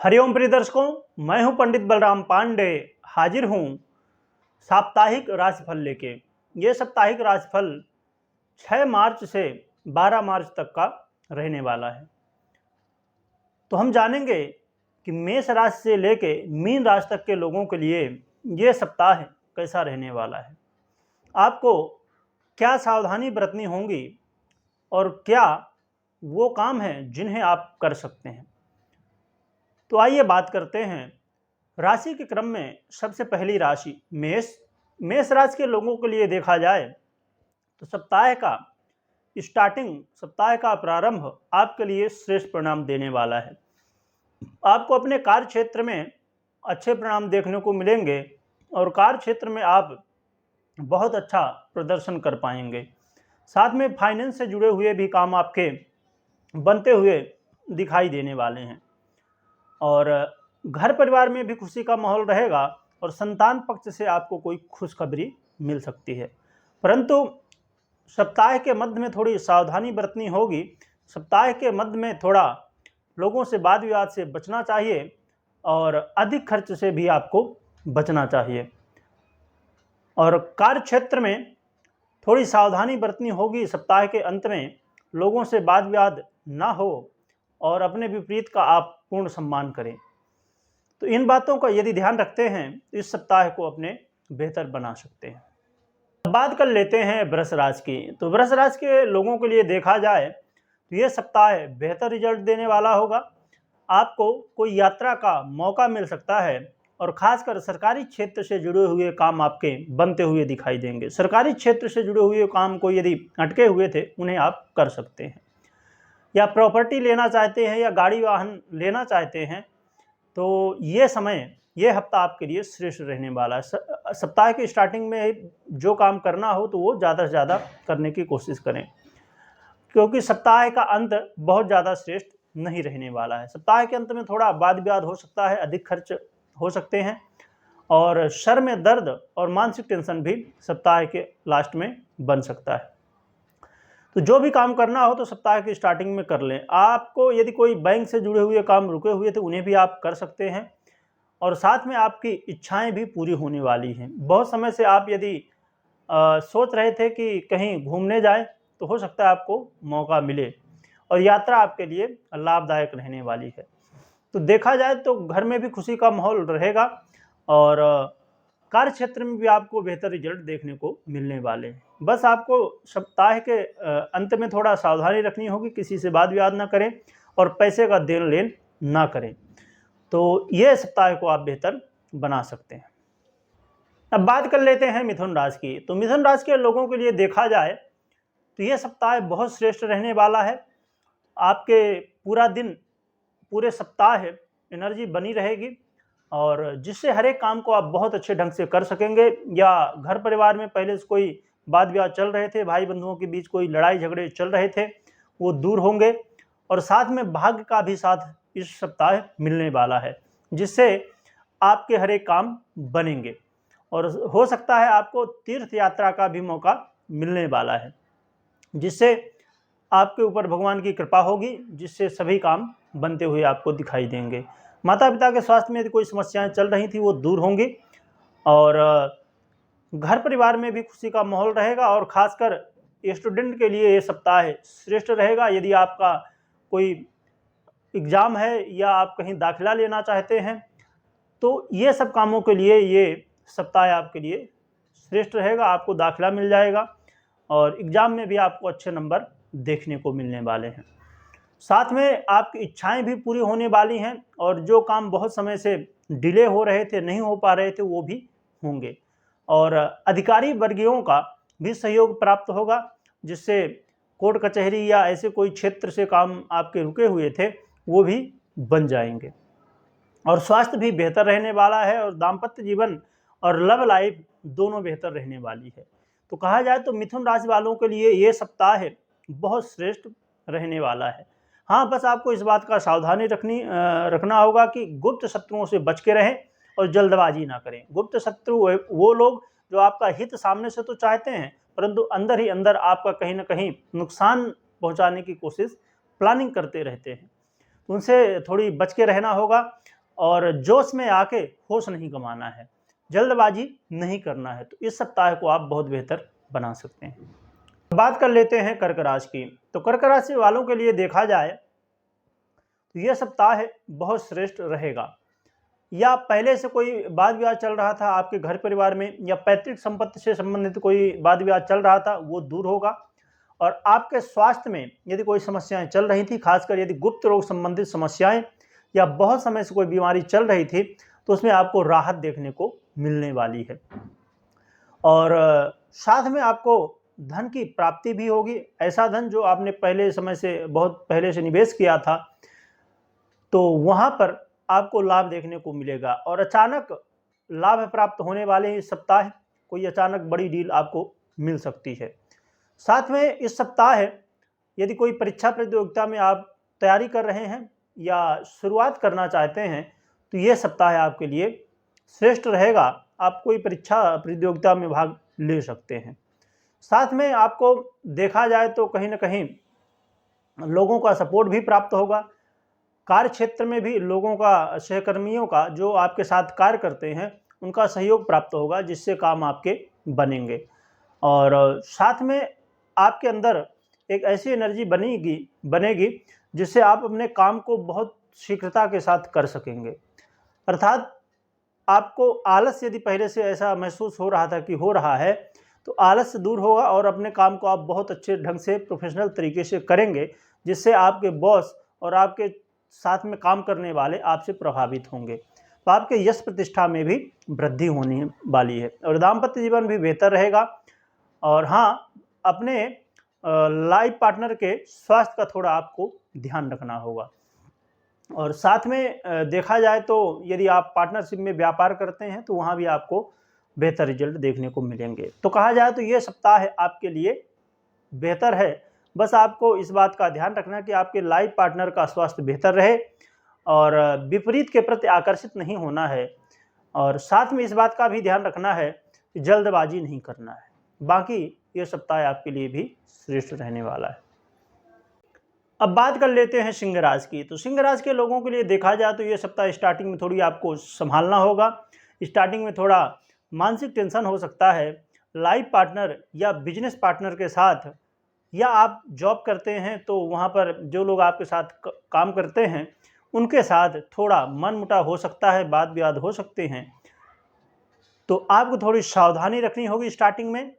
हरिओम प्रिय दर्शकों, मैं हूं पंडित बलराम पांडे। हाजिर हूं साप्ताहिक राशिफल लेके। ये साप्ताहिक राशिफल 6 मार्च से 12 मार्च तक का रहने वाला है। तो हम जानेंगे कि मेष राशि से लेके मीन राशि तक के लोगों के लिए ये सप्ताह कैसा रहने वाला है, आपको क्या सावधानी बरतनी होगी और क्या वो काम है जिन्हें आप कर सकते हैं। तो आइए बात करते हैं राशि के क्रम में। सबसे पहली राशि मेष राशि के लोगों के लिए देखा जाए तो सप्ताह का प्रारंभ आपके लिए श्रेष्ठ परिणाम देने वाला है। आपको अपने कार्य क्षेत्र में अच्छे परिणाम देखने को मिलेंगे और कार्य क्षेत्र में आप बहुत अच्छा प्रदर्शन कर पाएंगे। साथ में फाइनेंस से जुड़े हुए भी काम आपके बनते हुए दिखाई देने वाले हैं और घर परिवार में भी खुशी का माहौल रहेगा और संतान पक्ष से आपको कोई खुशखबरी मिल सकती है। परंतु सप्ताह के मध्य में थोड़ी सावधानी बरतनी होगी। सप्ताह के मध्य में थोड़ा लोगों से वाद विवाद से बचना चाहिए और अधिक खर्च से भी आपको बचना चाहिए। और कार्य क्षेत्र में थोड़ी सावधानी बरतनी होगी। सप्ताह के अंत में लोगों से वाद विवाद ना हो और अपने विपरीत का आप पूर्ण सम्मान करें। तो इन बातों का यदि ध्यान रखते हैं तो इस सप्ताह को अपने बेहतर बना सकते हैं। अब बात कर लेते हैं वृष राशि की। तो वृष राशि के लोगों के लिए देखा जाए तो ये सप्ताह बेहतर रिजल्ट देने वाला होगा। आपको कोई यात्रा का मौका मिल सकता है और खासकर सरकारी क्षेत्र से जुड़े हुए काम आपके बनते हुए दिखाई देंगे। सरकारी क्षेत्र से जुड़े हुए काम को यदि अटके हुए थे उन्हें आप कर सकते हैं, या प्रॉपर्टी लेना चाहते हैं या गाड़ी वाहन लेना चाहते हैं तो ये हफ्ता आपके लिए श्रेष्ठ रहने वाला है। सप्ताह की स्टार्टिंग में जो काम करना हो तो वो ज़्यादा से ज़्यादा करने की कोशिश करें, क्योंकि सप्ताह का अंत बहुत ज़्यादा श्रेष्ठ नहीं रहने वाला है। सप्ताह के अंत में थोड़ा वाद विवाद हो सकता है, अधिक खर्च हो सकते हैं और सर में दर्द और मानसिक टेंशन भी सप्ताह के लास्ट में बन सकता है। तो जो भी काम करना हो तो सप्ताह की स्टार्टिंग में कर लें। आपको यदि कोई बैंक से जुड़े हुए काम रुके हुए थे उन्हें भी आप कर सकते हैं और साथ में आपकी इच्छाएं भी पूरी होने वाली हैं। बहुत समय से आप यदि सोच रहे थे कि कहीं घूमने जाएं तो हो सकता है आपको मौका मिले और यात्रा आपके लिए लाभदायक रहने वाली है। तो देखा जाए तो घर में भी खुशी का माहौल रहेगा और कार्य क्षेत्र में भी आपको बेहतर रिजल्ट देखने को मिलने वाले हैं। बस आपको सप्ताह के अंत में थोड़ा सावधानी रखनी होगी, किसी से वाद विवाद ना करें और पैसे का देन लेन ना करें। तो ये सप्ताह को आप बेहतर बना सकते हैं। अब बात कर लेते हैं मिथुन राशि की। तो मिथुन राशि के लोगों के लिए देखा जाए तो ये सप्ताह बहुत श्रेष्ठ रहने वाला है। आपके पूरा दिन, पूरे सप्ताह एनर्जी बनी रहेगी और जिससे हर एक काम को आप बहुत अच्छे ढंग से कर सकेंगे। या घर परिवार में पहले से कोई वाद विवाद चल रहे थे, भाई बंधुओं के बीच कोई लड़ाई झगड़े चल रहे थे, वो दूर होंगे और साथ में भाग्य का भी साथ इस सप्ताह मिलने वाला है, जिससे आपके हर एक काम बनेंगे और हो सकता है आपको तीर्थ यात्रा का भी मौका मिलने वाला है, जिससे आपके ऊपर भगवान की कृपा होगी, जिससे सभी काम बनते हुए आपको दिखाई देंगे। माता पिता के स्वास्थ्य में यदि कोई समस्याएं चल रही थी वो दूर होंगी और घर परिवार में भी खुशी का माहौल रहेगा और खासकर स्टूडेंट के लिए ये सप्ताह श्रेष्ठ रहेगा। यदि आपका कोई एग्ज़ाम है या आप कहीं दाखिला लेना चाहते हैं तो ये सब कामों के लिए ये सप्ताह आपके लिए श्रेष्ठ रहेगा। आपको दाखिला मिल जाएगा और एग्ज़ाम में भी आपको अच्छे नंबर देखने को मिलने वाले हैं। साथ में आपकी इच्छाएं भी पूरी होने वाली हैं और जो काम बहुत समय से डिले हो रहे थे, नहीं हो पा रहे थे, वो भी होंगे और अधिकारी वर्गीयों का भी सहयोग प्राप्त होगा, जिससे कोर्ट कचहरी या ऐसे कोई क्षेत्र से काम आपके रुके हुए थे वो भी बन जाएंगे और स्वास्थ्य भी बेहतर रहने वाला है और दाम्पत्य जीवन और लव लाइफ दोनों बेहतर रहने वाली है। तो कहा जाए तो मिथुन राशि वालों के लिए ये सप्ताह बहुत श्रेष्ठ रहने वाला है। हाँ, बस आपको इस बात का सावधानी रखना होगा कि गुप्त शत्रुओं से बच के रहें और जल्दबाजी ना करें। गुप्त शत्रु वो लोग जो आपका हित सामने से तो चाहते हैं परंतु अंदर ही अंदर आपका कहीं ना कहीं नुकसान पहुंचाने की कोशिश, प्लानिंग करते रहते हैं। तो उनसे थोड़ी बच के रहना होगा और जोश में आके होश नहीं गंवाना है, जल्दबाजी नहीं करना है। तो इस सप्ताह को आप बहुत बेहतर बना सकते हैं। बात कर लेते हैं कर्क राशि की। तो कर्क राशि वालों के लिए देखा जाए तो यह सप्ताह बहुत श्रेष्ठ रहेगा। या पहले से कोई वाद विवाद चल रहा था आपके घर परिवार में, या पैतृक संपत्ति से संबंधित कोई वाद विवाद चल रहा था, वो दूर होगा। और आपके स्वास्थ्य में यदि कोई समस्याएं चल रही थी, खासकर यदि गुप्त रोग संबंधित समस्याएं या बहुत समय से कोई बीमारी चल रही थी, तो उसमें आपको राहत देखने को मिलने वाली है। और साथ में आपको धन की प्राप्ति भी होगी। ऐसा धन जो आपने पहले समय से, बहुत पहले से निवेश किया था, तो वहां पर आपको लाभ देखने को मिलेगा। और अचानक लाभ प्राप्त होने वाले इस सप्ताह कोई अचानक बड़ी डील आपको मिल सकती है। साथ में इस सप्ताह यदि कोई परीक्षा प्रतियोगिता में आप तैयारी कर रहे हैं या शुरुआत करना चाहते हैं, तो ये सप्ताह आपके लिए श्रेष्ठ रहेगा। आप कोई परीक्षा प्रतियोगिता में भाग ले सकते हैं। साथ में आपको देखा जाए तो कहीं ना कहीं लोगों का सपोर्ट भी प्राप्त होगा। कार्य क्षेत्र में भी लोगों का, सहकर्मियों का, जो आपके साथ कार्य करते हैं, उनका सहयोग प्राप्त होगा, जिससे काम आपके बनेंगे। और साथ में आपके अंदर एक ऐसी एनर्जी बनेगी जिससे आप अपने काम को बहुत शीघ्रता के साथ कर सकेंगे। अर्थात आपको आलस यदि पहले से ऐसा महसूस हो रहा था कि हो रहा है, तो आलस से दूर होगा और अपने काम को आप बहुत अच्छे ढंग से, प्रोफेशनल तरीके से करेंगे, जिससे आपके बॉस और आपके साथ में काम करने वाले आपसे प्रभावित होंगे। तो आपके यश प्रतिष्ठा में भी वृद्धि होने वाली है। और दाम्पत्य जीवन भी बेहतर रहेगा। और हाँ, अपने लाइफ पार्टनर के स्वास्थ्य का थोड़ा आपको ध्यान रखना होगा। और साथ में देखा जाए तो यदि आप पार्टनरशिप में व्यापार करते हैं, तो वहाँ भी आपको बेहतर रिजल्ट देखने को मिलेंगे। तो कहा जाए तो ये सप्ताह आपके लिए बेहतर है। बस आपको इस बात का ध्यान रखना कि आपके लाइफ पार्टनर का स्वास्थ्य बेहतर रहे और विपरीत के प्रति आकर्षित नहीं होना है। और साथ में इस बात का भी ध्यान रखना है कि जल्दबाजी नहीं करना है। बाकी ये सप्ताह आपके लिए भी श्रेष्ठ रहने वाला है। अब बात कर लेते हैं सिंह राशि की। तो सिंह राशि के लोगों के लिए देखा जाए तो ये सप्ताह स्टार्टिंग में थोड़ी आपको संभालना होगा। स्टार्टिंग में थोड़ा मानसिक टेंशन हो सकता है। लाइफ पार्टनर या बिजनेस पार्टनर के साथ, या आप जॉब करते हैं तो वहाँ पर जो लोग आपके साथ काम करते हैं, उनके साथ थोड़ा मनमुटाव हो सकता है, वाद विवाद हो सकते हैं। तो आपको थोड़ी सावधानी रखनी होगी स्टार्टिंग में।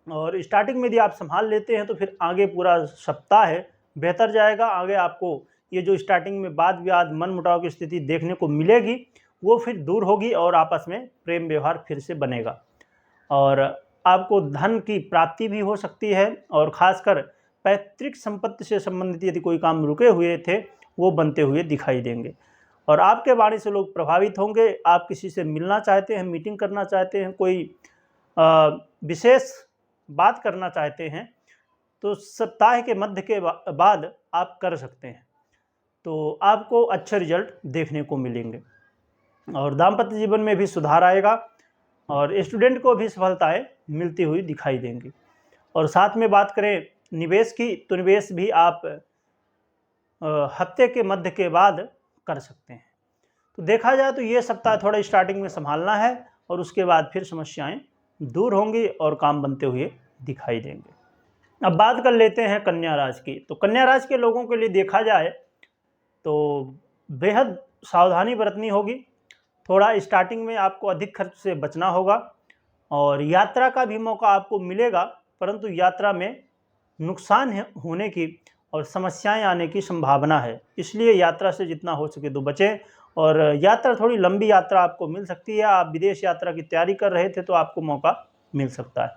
और स्टार्टिंग में यदि आप संभाल लेते हैं तो फिर आगे पूरा सप्ताह बेहतर जाएगा। आगे आपको ये जो स्टार्टिंग में वाद विवाद, मनमुटाव की स्थिति देखने को मिलेगी, वो फिर दूर होगी और आपस में प्रेम व्यवहार फिर से बनेगा। और आपको धन की प्राप्ति भी हो सकती है। और ख़ासकर पैतृक संपत्ति से संबंधित यदि कोई काम रुके हुए थे, वो बनते हुए दिखाई देंगे। और आपके वाणी से लोग प्रभावित होंगे। आप किसी से मिलना चाहते हैं, मीटिंग करना चाहते हैं, कोई विशेष बात करना चाहते हैं, तो सप्ताह के मध्य के बाद आप कर सकते हैं। तो आपको अच्छे रिजल्ट देखने को मिलेंगे। और दाम्पत्य जीवन में भी सुधार आएगा और स्टूडेंट को भी सफलताएं मिलती हुई दिखाई देंगी। और साथ में बात करें निवेश की, तो निवेश भी आप हफ्ते के मध्य के बाद कर सकते हैं। तो देखा जाए तो ये सप्ताह थोड़ा स्टार्टिंग में संभालना है और उसके बाद फिर समस्याएं दूर होंगी और काम बनते हुए दिखाई देंगे। अब बात कर लेते हैं कन्या राशि की। तो कन्या राशि के लोगों के लिए देखा जाए तो बेहद सावधानी बरतनी होगी। थोड़ा स्टार्टिंग में आपको अधिक खर्च से बचना होगा और यात्रा का भी मौका आपको मिलेगा, परंतु यात्रा में नुकसान होने की और समस्याएं आने की संभावना है। इसलिए यात्रा से जितना हो सके तो बचें। और यात्रा थोड़ी लंबी यात्रा आपको मिल सकती है। आप विदेश यात्रा की तैयारी कर रहे थे तो आपको मौका मिल सकता है,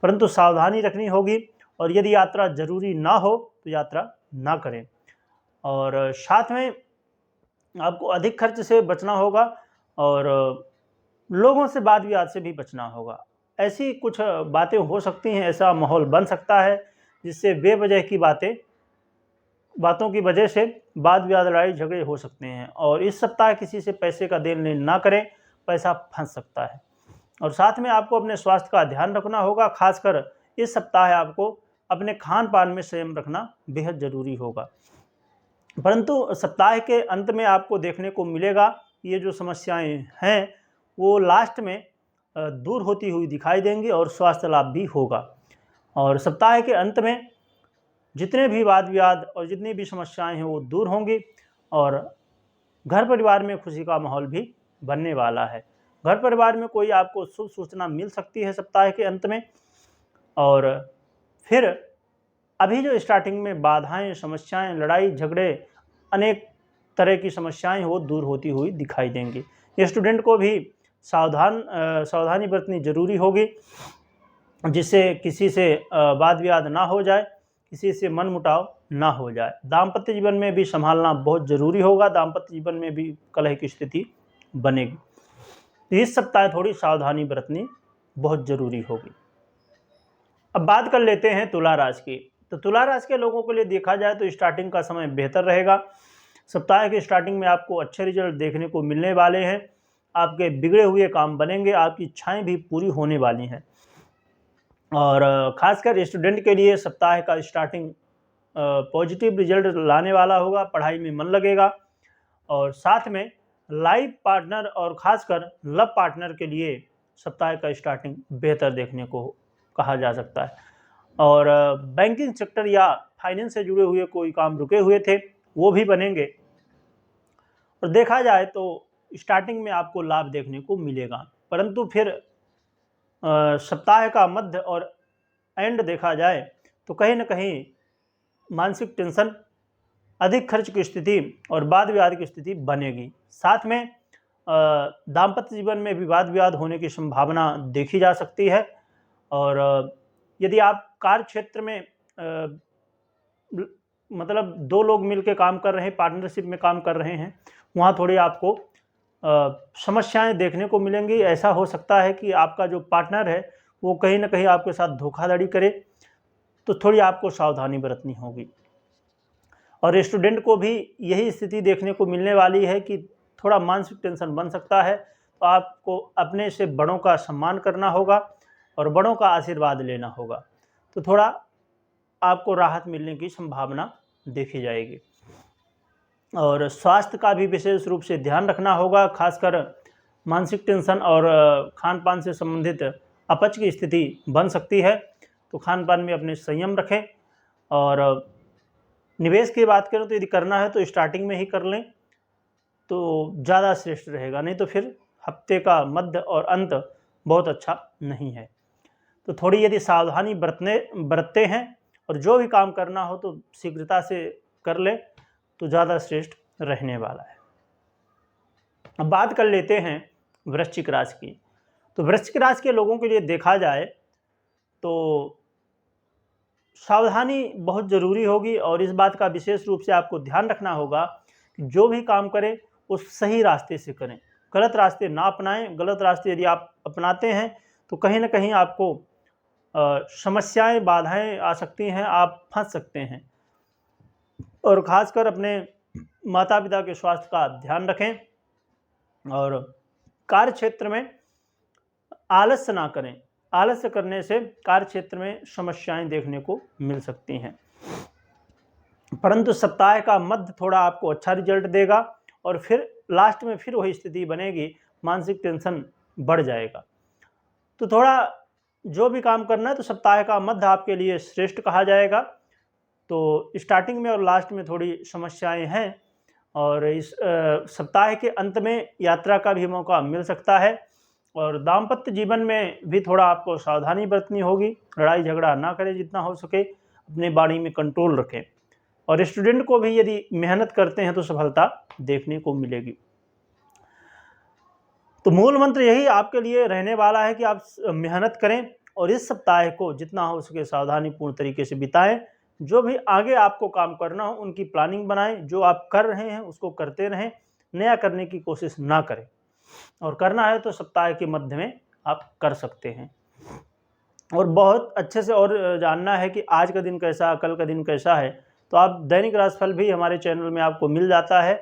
परंतु सावधानी रखनी होगी। और यदि यात्रा ज़रूरी ना हो तो यात्रा ना करें। और साथ में आपको अधिक खर्च से बचना होगा और लोगों से वाद विवाद से भी बचना होगा। ऐसी कुछ बातें हो सकती हैं, ऐसा माहौल बन सकता है जिससे बेवजह की बातों की वजह से वाद विवाद, लड़ाई झगड़े हो सकते हैं। और इस सप्ताह किसी से पैसे का देन लेन ना करें, पैसा फंस सकता है। और साथ में आपको अपने स्वास्थ्य का ध्यान रखना होगा। खासकर इस सप्ताह आपको अपने खान पान में संयम रखना बेहद ज़रूरी होगा। परंतु सप्ताह के अंत में आपको देखने को मिलेगा ये जो समस्याएं हैं वो लास्ट में दूर होती हुई दिखाई देंगी और स्वास्थ्य लाभ भी होगा। और सप्ताह के अंत में जितने भी वाद विवाद और जितनी भी समस्याएं हैं वो दूर होंगी और घर परिवार में खुशी का माहौल भी बनने वाला है। घर परिवार में कोई आपको शुभ सूचना मिल सकती है सप्ताह के अंत में। और फिर अभी जो स्टार्टिंग में बाधाएं, समस्याएं, लड़ाई झगड़े, अनेक तरह की समस्याएं वो दूर होती हुई दिखाई देंगी। ये स्टूडेंट को भी सावधानी बरतनी जरूरी होगी, जिससे किसी से वाद विवाद ना हो जाए, किसी से मनमुटाव ना हो जाए। दाम्पत्य जीवन में भी संभालना बहुत ज़रूरी होगा, दाम्पत्य जीवन में भी कलह की स्थिति बनेगी। तो इस सप्ताह थोड़ी सावधानी बरतनी बहुत ज़रूरी होगी। अब बात कर लेते हैं तुला राशि की। तो तुला राशि के लोगों के लिए देखा जाए तो स्टार्टिंग का समय बेहतर रहेगा। सप्ताह के स्टार्टिंग में आपको अच्छे रिजल्ट देखने को मिलने वाले हैं। आपके बिगड़े हुए काम बनेंगे, आपकी इच्छाएं भी पूरी होने वाली हैं। और ख़ासकर स्टूडेंट के लिए सप्ताह का स्टार्टिंग पॉजिटिव रिजल्ट लाने वाला होगा, पढ़ाई में मन लगेगा। और साथ में लाइफ पार्टनर और ख़ासकर लव पार्टनर के लिए सप्ताह का स्टार्टिंग बेहतर देखने को कहा जा सकता है। और बैंकिंग सेक्टर या फाइनेंस से जुड़े हुए कोई काम रुके हुए थे वो भी बनेंगे। और देखा जाए तो स्टार्टिंग में आपको लाभ देखने को मिलेगा, परंतु फिर सप्ताह का मध्य और एंड देखा जाए तो कहीं ना कहीं मानसिक टेंशन, अधिक खर्च की स्थिति और वाद विवाद की स्थिति बनेगी। साथ में दाम्पत्य जीवन में भी वाद विवाद होने की संभावना देखी जा सकती है। और यदि आप कार्य क्षेत्र में मतलब दो लोग मिलकर काम कर रहे हैं, पार्टनरशिप में काम कर रहे हैं, वहाँ थोड़ी आपको समस्याएं देखने को मिलेंगी। ऐसा हो सकता है कि आपका जो पार्टनर है वो कहीं ना कहीं आपके साथ धोखाधड़ी करे, तो थोड़ी आपको सावधानी बरतनी होगी। और स्टूडेंट को भी यही स्थिति देखने को मिलने वाली है कि थोड़ा मानसिक टेंशन बन सकता है। तो आपको अपने से बड़ों का सम्मान करना होगा और बड़ों का आशीर्वाद लेना होगा, तो थोड़ा आपको राहत मिलने की संभावना देखी जाएगी। और स्वास्थ्य का भी विशेष रूप से ध्यान रखना होगा, खासकर मानसिक टेंशन और खान पान से संबंधित अपच की स्थिति बन सकती है, तो खान पान में अपने संयम रखें। और निवेश की बात करें तो यदि करना है तो स्टार्टिंग में ही कर लें तो ज़्यादा श्रेष्ठ रहेगा, नहीं तो फिर हफ्ते का मध्य और अंत बहुत अच्छा नहीं है। तो थोड़ी यदि सावधानी बरतते हैं और जो भी काम करना हो तो शीघ्रता से कर ले तो ज़्यादा श्रेष्ठ रहने वाला है। अब बात कर लेते हैं वृश्चिक राशि की। तो वृश्चिक राशि के लोगों के लिए देखा जाए तो सावधानी बहुत ज़रूरी होगी और इस बात का विशेष रूप से आपको ध्यान रखना होगा कि जो भी काम करें उस सही रास्ते से करें, गलत रास्ते ना अपनाएं। गलत रास्ते यदि आप अपनाते हैं तो कहीं ना कहीं आपको समस्याएं, बाधाएं आ सकती हैं, आप फंस सकते हैं। और ख़ासकर अपने माता पिता के स्वास्थ्य का ध्यान रखें और कार्य क्षेत्र में आलस्य ना करें। आलस्य करने से कार्य क्षेत्र में समस्याएं देखने को मिल सकती हैं, परंतु सप्ताह का मध्य थोड़ा आपको अच्छा रिजल्ट देगा और फिर लास्ट में फिर वही स्थिति बनेगी, मानसिक टेंशन बढ़ जाएगा। तो थोड़ा जो भी काम करना है तो सप्ताह का मध्य आपके लिए श्रेष्ठ कहा जाएगा। तो स्टार्टिंग में और लास्ट में थोड़ी समस्याएं हैं और इस सप्ताह के अंत में यात्रा का भी मौका मिल सकता है। और दाम्पत्य जीवन में भी थोड़ा आपको सावधानी बरतनी होगी, लड़ाई झगड़ा ना करें, जितना हो सके अपने वाणी में कंट्रोल रखें। और स्टूडेंट को भी यदि मेहनत करते हैं तो सफलता देखने को मिलेगी। तो मूल मंत्र यही आपके लिए रहने वाला है कि आप मेहनत करें और इस सप्ताह को जितना हो सके सावधानीपूर्ण तरीके से बिताएं। जो भी आगे आपको काम करना हो उनकी प्लानिंग बनाएं, जो आप कर रहे हैं उसको करते रहें, नया करने की कोशिश ना करें। और करना है तो सप्ताह के मध्य में आप कर सकते हैं। और बहुत अच्छे से और जानना है कि आज का दिन कैसा, कल का दिन कैसा है, तो आप दैनिक राशिफल भी हमारे चैनल में आपको मिल जाता है,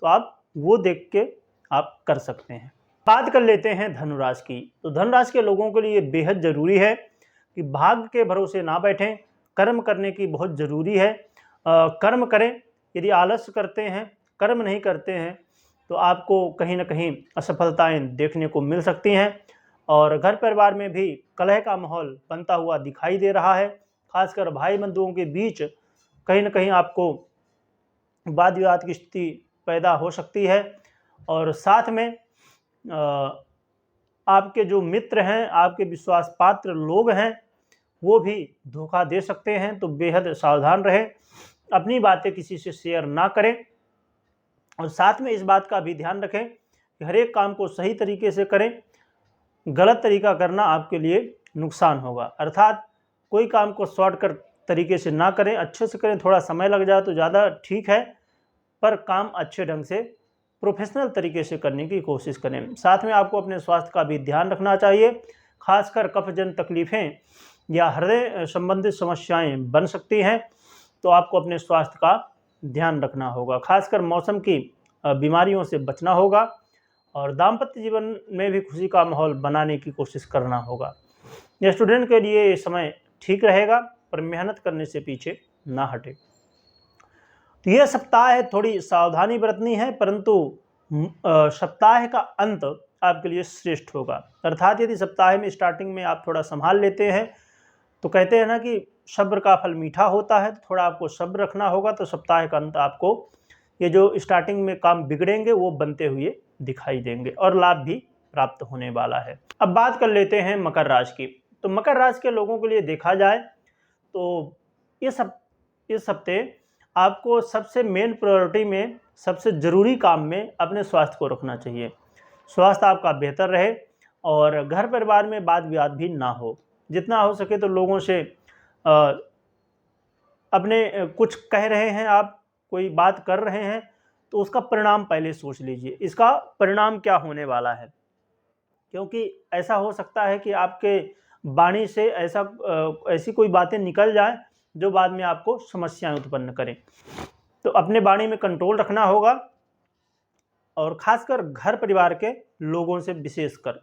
तो आप वो देख के आप कर सकते हैं। बात कर लेते हैं धनुराशि की। तो धनुराशि के लोगों के लिए बेहद ज़रूरी है कि भाग्य के भरोसे ना बैठें, कर्म करने की बहुत ज़रूरी है। कर्म करें। यदि आलस्य करते हैं, कर्म नहीं करते हैं तो आपको कहीं न कहीं असफलताएँ देखने को मिल सकती हैं और घर परिवार में भी कलह का माहौल बनता हुआ दिखाई दे रहा है। खासकर भाई-बंधुओं के बीच कहीं न कहीं आपको वाद-विवाद की स्थिति पैदा हो सकती है और साथ में आपके जो मित्र हैं, आपके विश्वास पात्र लोग हैं, वो भी धोखा दे सकते हैं, तो बेहद सावधान रहें। अपनी बातें किसी से शेयर ना करें और साथ में इस बात का भी ध्यान रखें कि हर एक काम को सही तरीके से करें। गलत तरीका करना आपके लिए नुकसान होगा। अर्थात कोई काम को शॉर्टकट तरीके से ना करें, अच्छे से करें, थोड़ा समय लग जाए तो ज़्यादा ठीक है, पर काम अच्छे ढंग से प्रोफेशनल तरीके से करने की कोशिश करें। साथ में आपको अपने स्वास्थ्य का भी ध्यान रखना चाहिए, खासकर कफजन्य तकलीफ़ें या हृदय संबंधित समस्याएं बन सकती हैं, तो आपको अपने स्वास्थ्य का ध्यान रखना होगा। खासकर मौसम की बीमारियों से बचना होगा और दाम्पत्य जीवन में भी खुशी का माहौल बनाने की कोशिश करना होगा। यह स्टूडेंट के लिए ये समय ठीक रहेगा, पर मेहनत करने से पीछे ना हटे। तो यह सप्ताह है, थोड़ी सावधानी बरतनी है, परंतु सप्ताह का अंत आपके लिए श्रेष्ठ होगा। अर्थात यदि सप्ताह में स्टार्टिंग में आप थोड़ा संभाल लेते हैं, तो कहते हैं ना कि सब्र का फल मीठा होता है, तो थोड़ा आपको सब्र रखना होगा, तो सप्ताह का अंत आपको ये जो स्टार्टिंग में काम बिगड़ेंगे वो बनते हुए दिखाई देंगे और लाभ भी प्राप्त होने वाला है। अब बात कर लेते हैं मकर राशि की। तो मकर राशि के लोगों के लिए देखा जाए तो इस हफ्ते आपको सबसे मेन प्रायोरिटी में, सबसे ज़रूरी काम में अपने स्वास्थ्य को रखना चाहिए। स्वास्थ्य आपका बेहतर रहे और घर परिवार में वाद विवाद भी ना हो। जितना हो सके तो लोगों से अपने कुछ कह रहे हैं आप, कोई बात कर रहे हैं, तो उसका परिणाम पहले सोच लीजिए, इसका परिणाम क्या होने वाला है। क्योंकि ऐसा हो सकता है कि आपके वाणी से ऐसी कोई बातें निकल जाए जो बाद में आपको समस्याएं उत्पन्न करें। तो अपने वाणी में कंट्रोल रखना होगा और खासकर घर परिवार के लोगों से विशेषकर,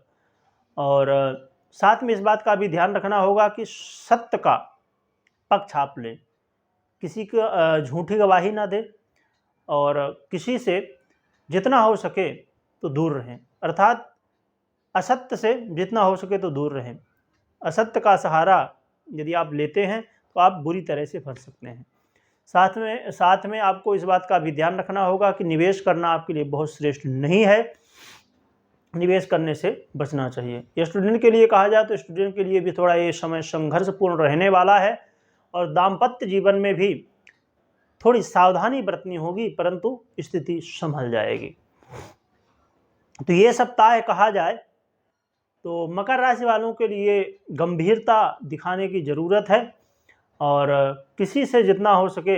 और साथ में इस बात का भी ध्यान रखना होगा कि सत्य का पक्ष आप लें, किसी को झूठी गवाही ना दें और किसी से जितना हो सके तो दूर रहें। अर्थात असत्य से जितना हो सके तो दूर रहें। असत्य का सहारा यदि आप लेते हैं तो आप बुरी तरह से फंस सकते हैं। साथ में आपको इस बात का भी ध्यान रखना होगा कि निवेश करना आपके लिए बहुत श्रेष्ठ नहीं है, निवेश करने से बचना चाहिए। ये स्टूडेंट के लिए कहा जाए तो स्टूडेंट के लिए भी थोड़ा ये समय संघर्षपूर्ण रहने वाला है और दाम्पत्य जीवन में भी थोड़ी सावधानी बरतनी होगी, परंतु स्थिति संभल जाएगी। तो ये सप्ताह कहा जाए तो मकर राशि वालों के लिए गंभीरता दिखाने की ज़रूरत है और किसी से जितना हो सके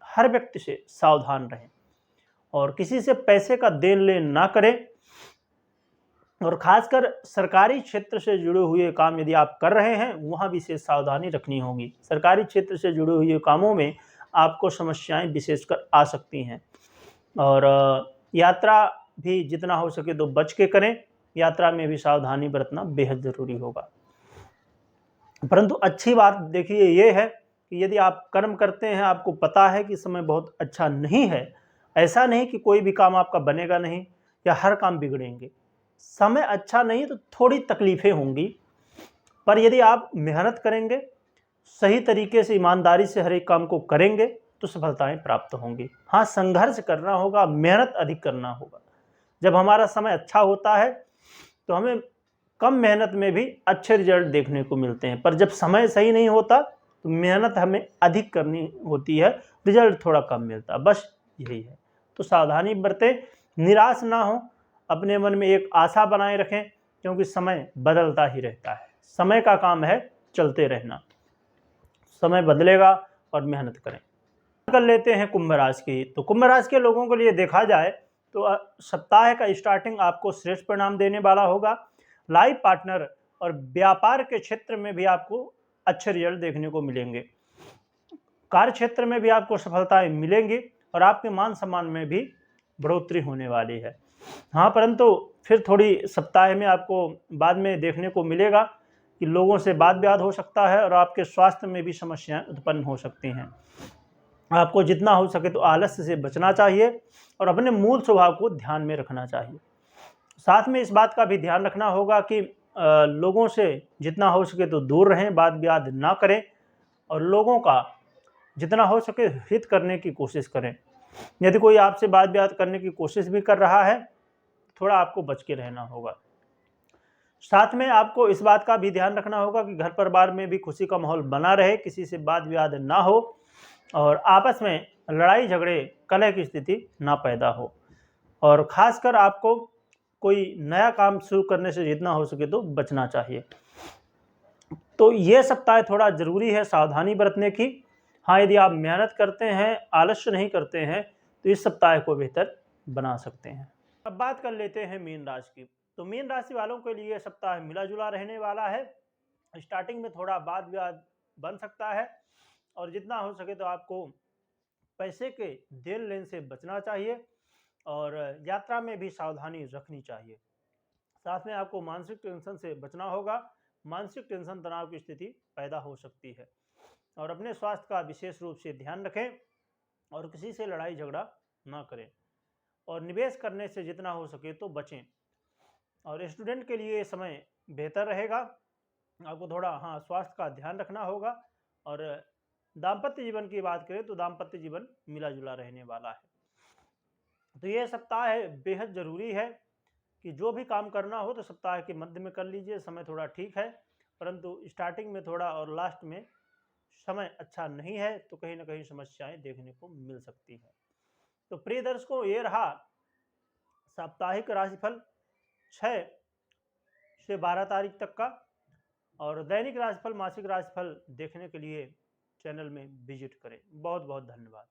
हर व्यक्ति से सावधान रहें और किसी से पैसे का देन लेन ना करें और खासकर सरकारी क्षेत्र से जुड़े हुए काम यदि आप कर रहे हैं वहाँ विशेष सावधानी रखनी होगी। सरकारी क्षेत्र से जुड़े हुए कामों में आपको समस्याएं विशेषकर आ सकती हैं और यात्रा भी जितना हो सके तो बच के करें। यात्रा में भी सावधानी बरतना बेहद ज़रूरी होगा। परंतु अच्छी बात देखिए ये है कि यदि आप कर्म करते हैं, आपको पता है कि समय बहुत अच्छा नहीं है, ऐसा नहीं कि कोई भी काम आपका बनेगा नहीं या हर काम बिगड़ेंगे। समय अच्छा नहीं तो थोड़ी तकलीफ़ें होंगी, पर यदि आप मेहनत करेंगे, सही तरीके से ईमानदारी से हर एक काम को करेंगे तो सफलताएं प्राप्त होंगी। हाँ, संघर्ष करना होगा, मेहनत अधिक करना होगा। जब हमारा समय अच्छा होता है तो हमें कम मेहनत में भी अच्छे रिजल्ट देखने को मिलते हैं, पर जब समय सही नहीं होता तो मेहनत हमें अधिक करनी होती है, रिजल्ट थोड़ा कम मिलता, बस यही है। तो सावधानी बरतें, निराश ना हो, अपने मन में एक आशा बनाए रखें, क्योंकि समय बदलता ही रहता है। समय का काम है चलते रहना, समय बदलेगा और मेहनत करें। कर लेते हैं कुंभ राशि की। तो कुंभ राशि के लोगों के लिए देखा जाए तो सप्ताह का स्टार्टिंग आपको श्रेष्ठ परिणाम देने वाला होगा। लाइफ पार्टनर और व्यापार के क्षेत्र में भी आपको अच्छे रिजल्ट देखने को मिलेंगे। कार्य क्षेत्र में भी आपको सफलताएं मिलेंगी और आपके मान सम्मान में भी बढ़ोतरी होने वाली है। हाँ, परंतु फिर थोड़ी सप्ताह में आपको बाद में देखने को मिलेगा कि लोगों से वाद विवाद हो सकता है और आपके स्वास्थ्य में भी समस्याएं उत्पन्न हो सकती हैं। आपको जितना हो सके तो आलस्य से बचना चाहिए और अपने मूल स्वभाव को ध्यान में रखना चाहिए। साथ में इस बात का भी ध्यान रखना होगा कि लोगों से जितना हो सके तो दूर रहें, वाद विवाद ना करें और लोगों का जितना हो सके हित करने की कोशिश करें। यदि कोई आपसे वाद विवाद करने की कोशिश भी कर रहा है, थोड़ा आपको बच के रहना होगा। साथ में आपको इस बात का भी ध्यान रखना होगा कि घर परिवार में भी खुशी का माहौल बना रहे, किसी से वाद विवाद ना हो और आपस में लड़ाई झगड़े कलह की स्थिति ना पैदा हो। और खासकर आपको कोई नया काम शुरू करने से जितना हो सके तो बचना चाहिए। तो ये सप्ताह थोड़ा ज़रूरी है सावधानी बरतने की। हाँ, यदि आप मेहनत करते हैं, आलस्य नहीं करते हैं, तो इस सप्ताह को बेहतर बना सकते हैं। अब बात कर लेते हैं मीन राशि की। तो मीन राशि वालों के लिए सप्ताह मिला-जुला रहने वाला है। स्टार्टिंग में थोड़ा वाद विवाद बन सकता है और जितना हो सके तो आपको पैसे के देन लेन से बचना चाहिए और यात्रा में भी सावधानी रखनी चाहिए। साथ में आपको मानसिक टेंशन से बचना होगा। मानसिक टेंशन तनाव की स्थिति पैदा हो सकती है और अपने स्वास्थ्य का विशेष रूप से ध्यान रखें और किसी से लड़ाई झगड़ा ना करें और निवेश करने से जितना हो सके तो बचें। और स्टूडेंट के लिए ये समय बेहतर रहेगा। आपको थोड़ा स्वास्थ्य का ध्यान रखना होगा और दाम्पत्य जीवन की बात करें तो दाम्पत्य जीवन मिला जुला रहने वाला है। तो ये सप्ताह है बेहद ज़रूरी है कि जो भी काम करना हो तो सप्ताह के मध्य में कर लीजिए। समय थोड़ा ठीक है, परंतु स्टार्टिंग में थोड़ा और लास्ट में समय अच्छा नहीं है, तो कहीं ना कहीं समस्याएं देखने को मिल सकती है। तो प्रिय दर्शकों, ये रहा साप्ताहिक राशिफल 6 से 12 तारीख तक का। और दैनिक राशिफल, मासिक राशिफल देखने के लिए चैनल में विजिट करें। बहुत बहुत धन्यवाद।